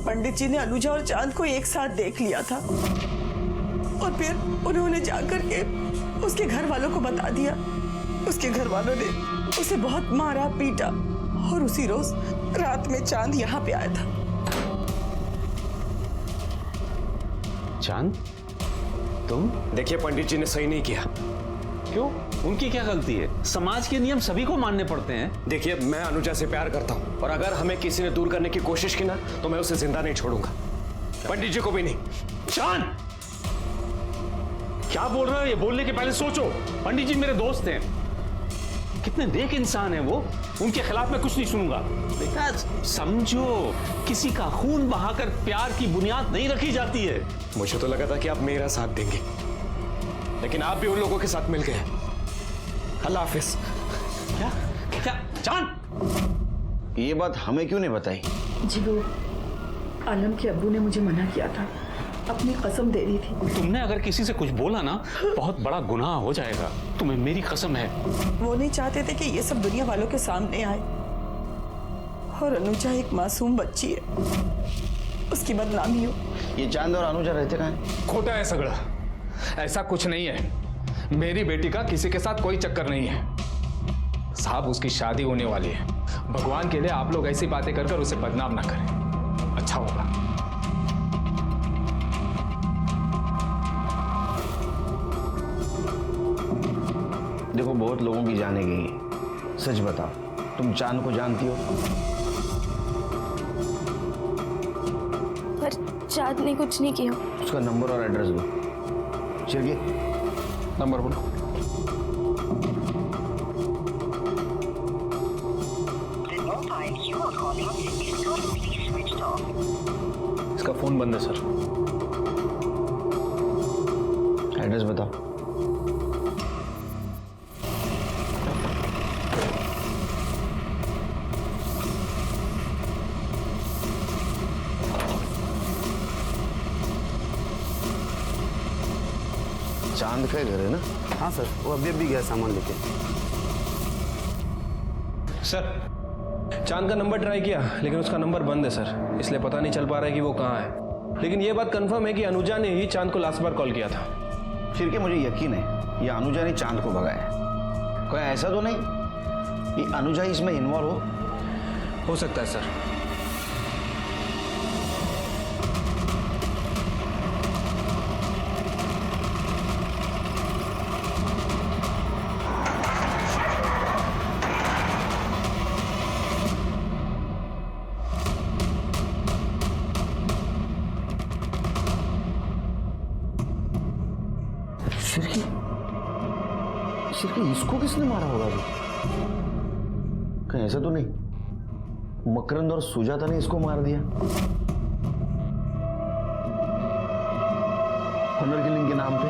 पंडित जी ने अनुजा और चांद को एक साथ देख लिया था और फिर उन्होंने जाकर के उसके घर वालों को बता दिया। उसके घर वालों ने उसे बहुत मारा पीटा और उसी रोज रात में चांद यहाँ पे आया था। चांद, तुम? देखिए पंडित जी ने सही नहीं किया। क्यों? उनकी क्या गलती है? समाज के नियम सभी को मानने पड़ते हैं। देखिए मैं अनुजा से प्यार करता हूँ और अगर हमें किसी ने दूर करने की कोशिश की ना तो मैं उसे जिंदा नहीं छोड़ूंगा, पंडित जी को भी नहीं। चांद, क्या बोल रहे हो? ये बोलने के पहले सोचो। पंडित जी मेरे दोस्त हैं, कितने नेक इंसान हैं वो। उनके खिलाफ मैं कुछ नहीं सुनूंगा। बेटा समझो, किसी का खून बहाकर प्यार की बुनियाद नहीं रखी जाती है। मुझे तो लगा था कि आप मेरा साथ देंगे, लेकिन आप भी उन लोगों के साथ मिल गए। अल्लाह हाफिज। क्या क्या चांद? ये बात हमें क्यों नहीं बताई? जी वो आलम के अब्बू ने मुझे मना किया था, अपनी कसम दे दी थी। तुमने अगर किसी से कुछ बोला ना बहुत बड़ा गुनाह हो जाएगा, तुम्हें मेरी कसम है। वो नहीं चाहते थे कि ये सब दुनिया वालों के सामने आए। और अनुजा एक मासूम बच्ची है, उसकी बदनामी हो। ये चांद और अनुजा रहते कहाँ हैं? खोटा है सगड़ा, ऐसा कुछ नहीं है। मेरी बेटी का किसी के साथ कोई चक्कर नहीं है साहब। उसकी शादी होने वाली है। भगवान के लिए आप लोग ऐसी बातें कर उसे बदनाम ना करें, अच्छा होगा। देखो बहुत लोगों की जाने गई। सच बताओ, तुम चांद को जानती हो? पर चांद ने कुछ नहीं किया। उसका नंबर और एड्रेस दो। शिरकी, नंबर बोलो। इसका फोन बंद है सर। एड्रेस बताओ। चांद का घर है ना? हाँ सर, वो अभी गया सामान लेके। सर चांद का नंबर ट्राई किया लेकिन उसका नंबर बंद है सर, इसलिए पता नहीं चल पा रहा है कि वो कहाँ है। लेकिन ये बात कंफर्म है कि अनुजा ने ही चांद को लास्ट बार कॉल किया था। फिर के मुझे यकीन है ये अनुजा ने चांद को भगाया। कोई ऐसा तो नहीं कि अनुजा इसमें इन्वॉल्व हो सकता है सर। शिरकी इसको किसने मारा होगा अभी? कहीं ऐसा तो नहीं मकरंद और सुजाता ने इसको मार दिया? ऑनर किलिंग के नाम पे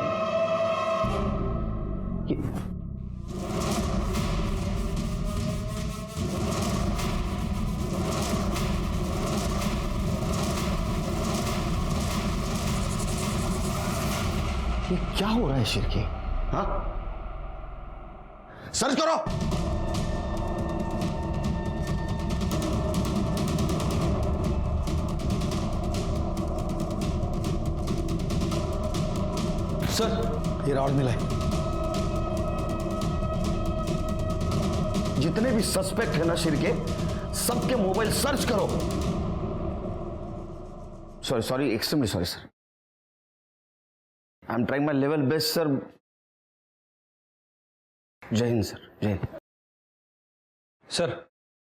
ये क्या हो रहा है शिरकी? हाँ, सर्च करो। सर ये रॉड मिला है। जितने भी सस्पेक्ट है ना शिरके, सबके मोबाइल सर्च करो। Sorry extremely sorry sir. I am trying my level best sir. जय हिंद सर, जय हिंद। सर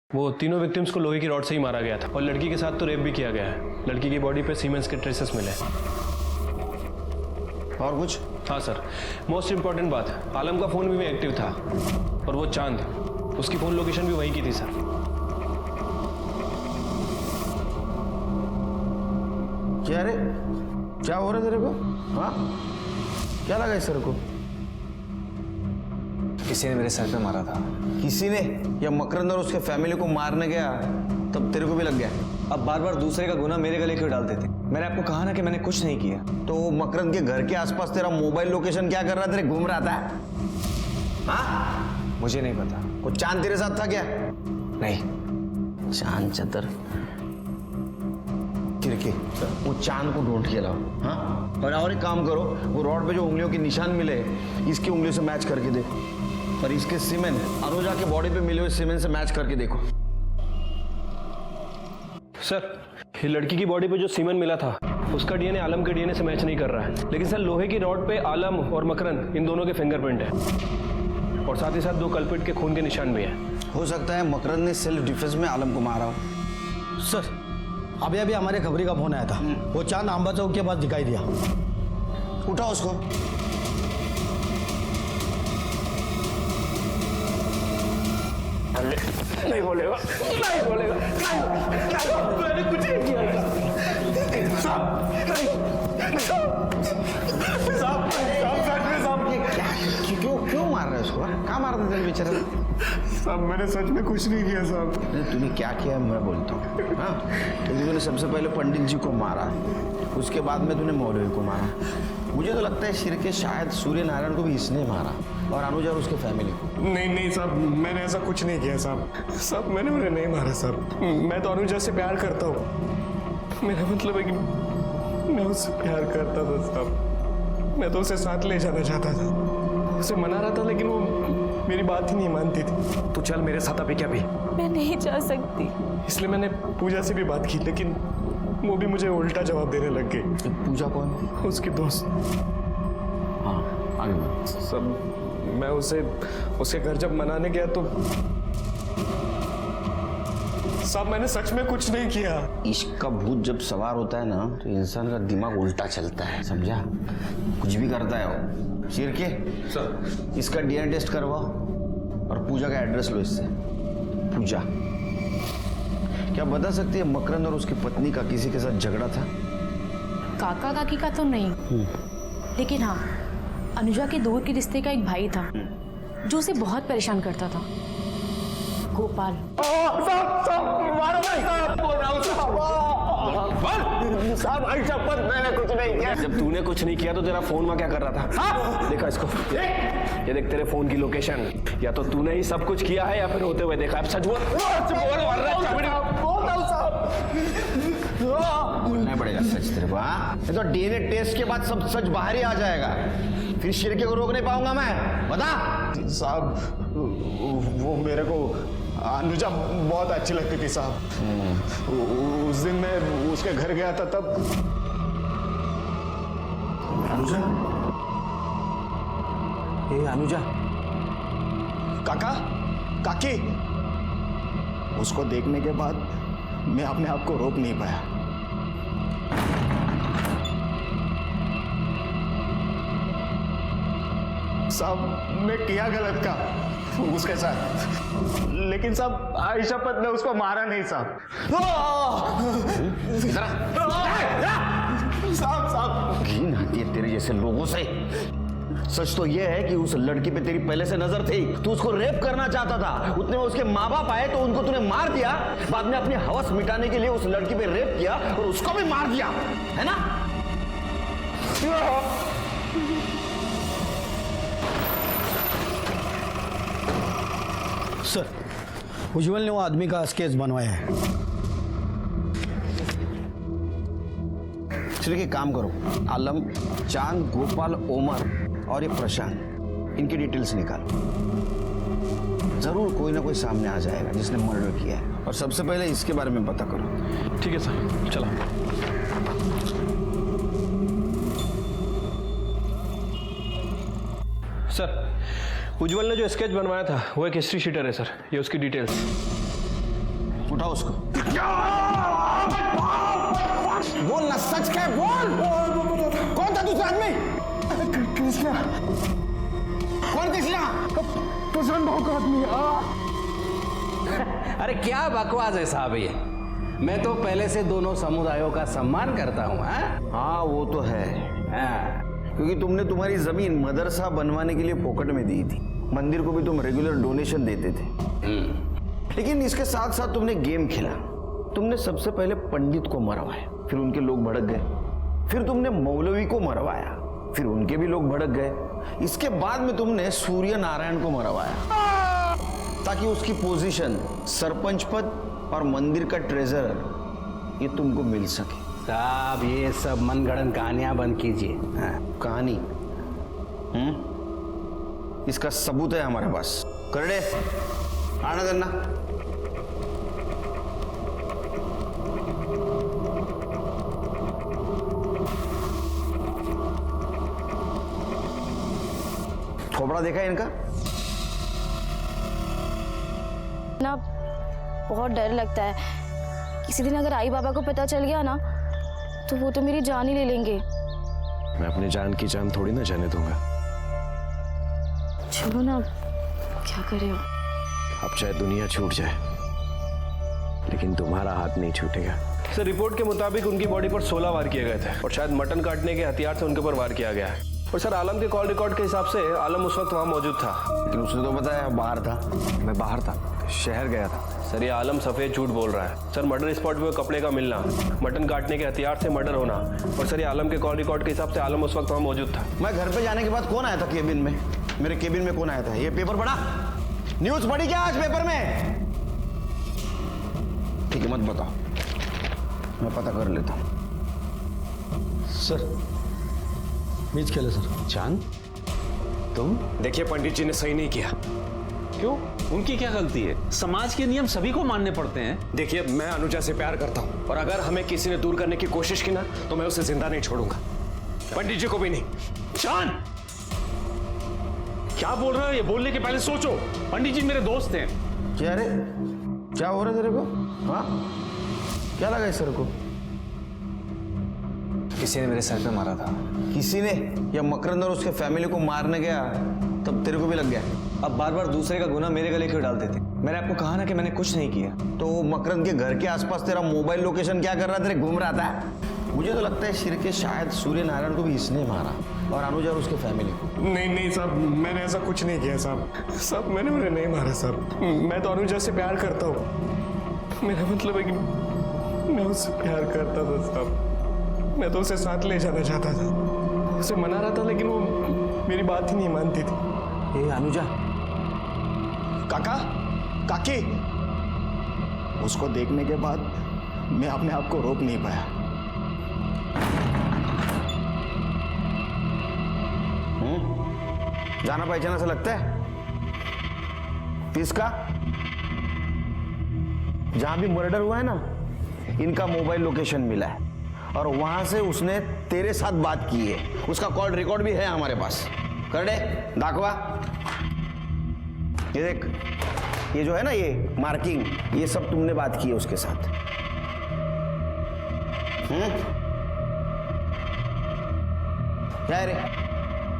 वो तीनों विक्टिम्स को लोहे की रॉड से ही मारा गया था और लड़की के साथ तो रेप भी किया गया है। लड़की की बॉडी पे सीमेंस के ट्रेसेस मिले। और कुछ? हाँ सर, मोस्ट इंपॉर्टेंट बात, आलम का फोन भी एक्टिव था और वो चांद, उसकी फोन लोकेशन भी वहीं की थी सर। क्या रे, क्या हो रहा है तेरे को? हाँ, क्या लगा इस सर को? किसी ने मेरे सर पे मारा था। किसी ने या मकरंद और उसके फैमिली को मारने गया तब तेरे को भी लग गया? अब बार बार दूसरे का गुनाह मेरे गले क्यों डालते थे? मैंने आपको कहा ना कि मैंने कुछ नहीं किया। तो मकरंद के घर के आसपास तेरा मोबाइल लोकेशन क्या कर रहा था? तेरे घूम रहा था? हाँ, मुझे नहीं पता। वो चांद तेरे साथ था क्या? नहीं। चांद चतर तिरके, वो चांद को ढूंढ के लाओ। हाँ, और एक काम करो, वो रॉड पे जो उंगलियों के निशान मिले इसकी उंगलियों से मैच करके दे, और इसके सीमेंट अनुजा के बॉडी पे मिले हुए सीमेंट से मैच करके देखो। सर ये लड़की की बॉडी पे जो सीमेंट मिला था उसका डीएनए आलम के डीएनए से मैच नहीं कर रहा है, लेकिन सर लोहे की रॉड पे आलम और मकरंद इन दोनों के फिंगरप्रिंट है और साथ ही साथ 2 कल्प्रिट के खून के निशान भी है। हो सकता है मकरंद ने सेल्फ डिफेंस में आलम को मारा हो। सर अभी अभी हमारे खबरी का फोन आया था, वो चांद आंबा चौक के पास दिखाई दिया। उठाओ उसको। नहीं बोलेगा, नहीं बोलेगा, मैंने कुछ नहीं किया। क्यों मार रहे हो उसको? कहाँ मार देते हैं बेचारे? साहब मैंने सच में कुछ नहीं किया साहब। तूने क्या किया मैं बोलता हूँ। हाँ, तूने सबसे पहले पंडित जी को मारा, उसके बाद में तूने मौलवी को मारा। मुझे तो लगता है शिर के शायद सूर्य नारायण को भी इसने मारा और अनुजा और उसके फैमिली को। नहीं साहब, मैंने ऐसा कुछ नहीं किया साहब। साहब मैंने उन्हें नहीं मारा साहब। मैं तो अनुजा से प्यार करता हूँ। मेरा मतलब है कि मैं उससे प्यार करता था साहब। मैं तो उसे साथ ले जाना चाहता था, उसे मना रहा था, लेकिन वो मेरी बात ही नहीं मानती थी। तू चल मेरे साथ अभी। क्या भी मैं नहीं जा सकती। इसलिए मैंने पूजा से भी बात की, लेकिन वो भी मुझे उल्टा जवाब देने लग गई। पूजा कौन? उसकी दोस्त। हाँ, आगे बढ़। सब मैं उसे उसके घर जब मनाने गया तो साहब मैंने सच में कुछ नहीं किया। इश्क का भूत जब सवार होता है ना तो इंसान का दिमाग उल्टा चलता है, समझा? कुछ भी करता है वो। शिर के सर इसका डीएनए टेस्ट करवाओ और पूजा का एड्रेस लो इससे। पूजा क्या बता सकती है मकरंद और उसकी पत्नी का किसी के साथ झगड़ा था? काका काकी का तो नहीं, लेकिन हाँ अनुजा के दूर के रिश्ते का एक भाई था जो उसे बहुत परेशान करता था, गोपाल। साहब भाई शपथ मैंने कुछ नहीं किया। जब तूने कुछ नहीं किया तो तेरा फोन वहां क्या कर रहा था? देखा इसको, ये देख तेरे फोन की लोकेशन। या तो तूने ही सब कुछ किया है या फिर होते हुए देखा। अब सच बोल। बोलना पड़ेगा सच तेरे को। हाँ, तो डीएनए टेस्ट के बाद सब सच बाहर ही आ जाएगा, फिर शिरके को रोक नहीं पाऊंगा मैं। बता साहब वो मेरे को अनुजा बहुत अच्छी लगती थी साहब। उस दिन मैं उसके घर गया था तब। अनुजा, ए अनुजा, काका काकी, उसको देखने के बाद मैं अपने आप को रोक नहीं पाया। साहब मैं किया गलत का उसके साथ, लेकिन साहब आयशा पत ने उसको मारा नहीं साहब। साहब घिन आती है तेरे जैसे लोगों से। सच तो यह है कि उस लड़की पे तेरी पहले से नजर थी, तू उसको रेप करना चाहता था। उतने में उसके माँ बाप आए तो उनको तूने मार दिया, बाद में अपनी हवस मिटाने के लिए उस लड़की पे रेप किया और उसको भी मार दिया, है ना? सर उज्जवल ने वो आदमी का स्केच बनवाया है। चलिए एक काम करो, आलम, चांद, गोपाल, ओमर और ये प्रशांत, इनकी डिटेल्स निकालो। जरूर कोई ना कोई सामने आ जाएगा जिसने मर्डर किया है, और सबसे पहले इसके बारे में पता करो। ठीक है सर, चलो। सर उज्जवल ने जो स्केच बनवाया था वो एक हिस्ट्री शीटर है सर, ये उसकी डिटेल्स। उठाओ उसको। बोल ना, सच क्या है, बोल। कौन था दूसरा आदमी? कृष्णा। कौन कृष्णा? प्रसन्न भाव का आदमी। अरे क्या बकवास है साहब ये। मैं तो पहले से दोनों समुदायों का सम्मान करता हूँ। हाँ वो तो है, क्योंकि तुमने तुम्हारी जमीन मदरसा बनवाने के लिए फोकट में दी थी, मंदिर को भी तुम रेगुलर डोनेशन देते थे। लेकिन इसके साथ साथ तुमने गेम खेला। तुमने सबसे पहले पंडित को मरवाया, फिर उनके लोग भड़क गए। फिर तुमने मौलवी को मरवाया, फिर उनके भी लोग भड़क गए। इसके बाद में तुमने सूर्य नारायण को मरवाया, ताकि उसकी पोजीशन सरपंच पद और मंदिर का ट्रेजरर ये तुमको मिल सके। साहब ये सब मनगढ़ंत कहानियां बंद कीजिए। कहानी? इसका सबूत है हमारे पास। करड़े आना देना। थोपड़ा देखा है इनका? ना बहुत डर लगता है, किसी दिन अगर आई बाबा को पता चल गया ना तो वो तो मेरी जान ही ले लेंगे। मैं अपनी जान की जान थोड़ी ना जाने दूंगा। छोड़ो ना, क्या करे हो। अब चाहे दुनिया छूट जाए, लेकिन तुम्हारा हाथ नहीं छूटेगा। सर रिपोर्ट के मुताबिक उनकी बॉडी पर 16 वार किए गए थे और शायद मटन काटने के हथियार से उनके ऊपर वार किया गया है। और सर आलम के कॉल रिकॉर्ड के हिसाब से आलम उस वक्त वहाँ मौजूद था। लेकिन उसने तो बताया बाहर था। मैं बाहर था, शहर गया था। सर ये आलम सफेद झूठ बोल रहा है। सर मर्डर स्पॉट पे कपड़े का मिलना, मटन काटने के हथियार से मर्डर होना, और सर ये आलम के कॉल रिकॉर्ड के हिसाब से आलम उस वक्त वहाँ मौजूद था। मैं घर पे जाने के बाद कौन आया था केबिन में? मेरे केबिन में कौन आया था? ये पेपर पढ़ा? न्यूज पढ़ी क्या आज पेपर में? ठीक है मत बताओ, मैं पता कर लेता हूँ। सर मीच खेले सर। चांद तुम? देखिए पंडित जी ने सही नहीं किया। क्यों? उनकी क्या गलती है? समाज के नियम सभी को मानने पड़ते हैं। देखिए मैं अनुजा से प्यार करता हूँ, और अगर हमें किसी ने दूर करने की कोशिश की ना तो मैं उसे जिंदा नहीं छोड़ूंगा, पंडित जी को भी नहीं। चांद क्या बोल रहे हो? ये बोलने के पहले सोचो। पंडित जी मेरे दोस्त हैं। क्या रे, क्या हो रहा है तेरे को? हाँ क्या लगा इस सर को? किसी ने मेरे सर पे मारा था। किसी ने? या मकरंद और उसके फैमिली को मारने गया तब तेरे को भी लग गया? अब बार बार दूसरे का गुनाह मेरे गले क्यों डालते थे? मैंने आपको कहा ना कि मैंने कुछ नहीं किया। तो मकरंद के घर के आसपास तेरा मोबाइल लोकेशन क्या कर रहा तेरे घूम रहा था? मुझे तो लगता है शिर के शायद सूर्य नारायण को भी इसने मारा, और अनुजा और उसके फैमिली को। नहीं साहब, मैंने ऐसा कुछ नहीं किया साहब। मैंने उन्हें नहीं मारा साहब। मैं तो अनुजा से प्यार करता हूँ। मेरा मतलब है कि मैं उससे प्यार करता था साहब। मैं तो उसे साथ ले जाना चाहता था, उसे मना रहा था, लेकिन वो मेरी बात ही नहीं मानती थी। ए अनुजा, काका, काकी, उसको देखने के बाद मैं अपने आप को रोक नहीं पाया। जाना पहचाना सा लगता है? किसका? जहां भी मर्डर हुआ है ना, इनका मोबाइल लोकेशन मिला है, और वहां से उसने तेरे साथ बात की है। उसका कॉल रिकॉर्ड भी है हमारे पास। कर दे, दाखवा। ये देख, ये जो है ना ये मार्किंग, ये सब तुमने बात की है उसके साथ। क्या है रे,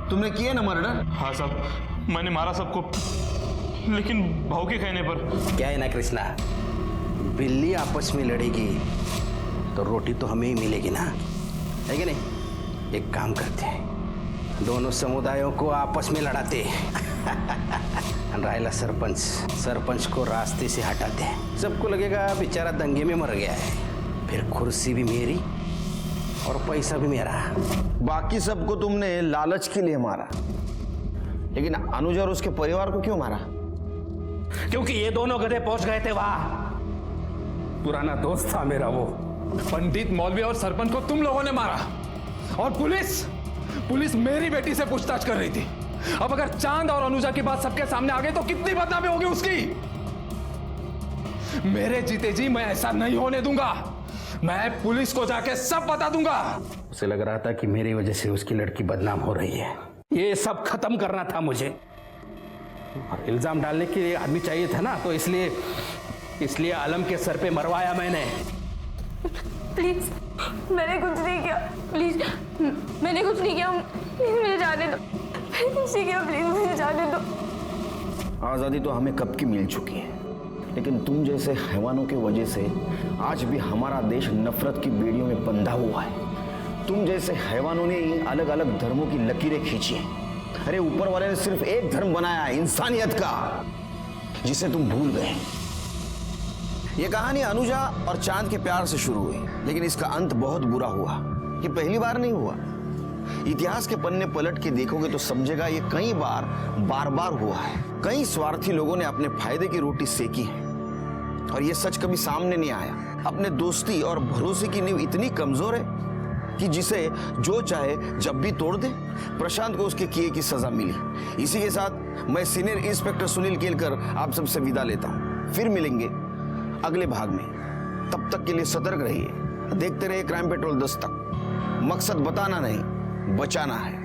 तुमने किया ना मर्डर? हाँ साहब, मैंने मारा सबको, लेकिन भाव के कहने पर। क्या है ना कृष्णा, बिल्ली आपस में लड़ेगी तो रोटी तो हमें ही मिलेगी ना, है कि नहीं? एक काम करते हैं, दोनों समुदायों को आपस में लड़ाते रायला सरपंच को रास्ते से हटाते हैं। सबको लगेगा बेचारा दंगे में मर गया है, फिर कुर्सी भी मेरी और पैसा भी मेरा। बाकी सबको तुमने लालच के लिए मारा, लेकिन अनुजा और उसके परिवार को क्यों मारा? क्योंकि ये दोनों गधे पहुंच गए थे वहां। पुराना दोस्त था मेरा वो। पंडित, मौलवी और सरपंच को तुम लोगों ने मारा, और पुलिस मेरी बेटी से पूछताछ कर रही थी। अब अगर चांद और अनुजा की बात सबके सामने आ गई तो कितनी बदनामी होगी उसकी। मेरे जीते जी मैं ऐसा नहीं होने दूंगा। मैं पुलिस को जाके सब बता दूंगा। उसे लग रहा था कि मेरी वजह से उसकी लड़की बदनाम हो रही है। ये सब खत्म करना था मुझे। और इल्जाम डालने के लिए आदमी चाहिए था ना, तो इसलिए आलम के सर पे मरवाया मैंने। प्लीज, मैंने कुछ नहीं किया, प्लीज, मैंने कुछ नहीं किया, प्लीज मुझे जाने दो, मैंने कुछ नहीं किया, प्लीज मुझे जाने दो। आज़ादी तो हमें कब की मिल चुकी है, लेकिन तुम जैसे हैवानों की वजह से आज भी हमारा देश नफरत की बेड़ियों में बंधा हुआ है। तुम जैसे हैवानों ने ही अलग अलग धर्मों की लकीरें खींची हैं। अरे ऊपर वाले ने सिर्फ एक धर्म बनाया है, इंसानियत का, जिसे तुम भूल गए। ये कहानी अनुजा और चांद के प्यार से शुरू हुई, लेकिन इसका अंत बहुत बुरा हुआ। ये पहली बार नहीं हुआ। इतिहास के पन्ने पलट के देखोगे तो समझेगा ये कई बार बार बार हुआ है। कई स्वार्थी लोगों ने अपने फायदे की रोटी सेकी है और ये सच कभी सामने नहीं आया। अपने दोस्ती और भरोसे की नींव इतनी कमजोर है कि जिसे जो चाहे जब भी तोड़ दे। प्रशांत को उसके किए की सजा मिली। इसी के साथ मैं सीनियर इंस्पेक्टर सुनील केलकर आप सबसे विदा लेता हूं। फिर मिलेंगे अगले भाग में। तब तक के लिए सतर्क रहिए, देखते रहिए क्राइम पेट्रोल 10 तक। मकसद बताना नहीं, बचाना है।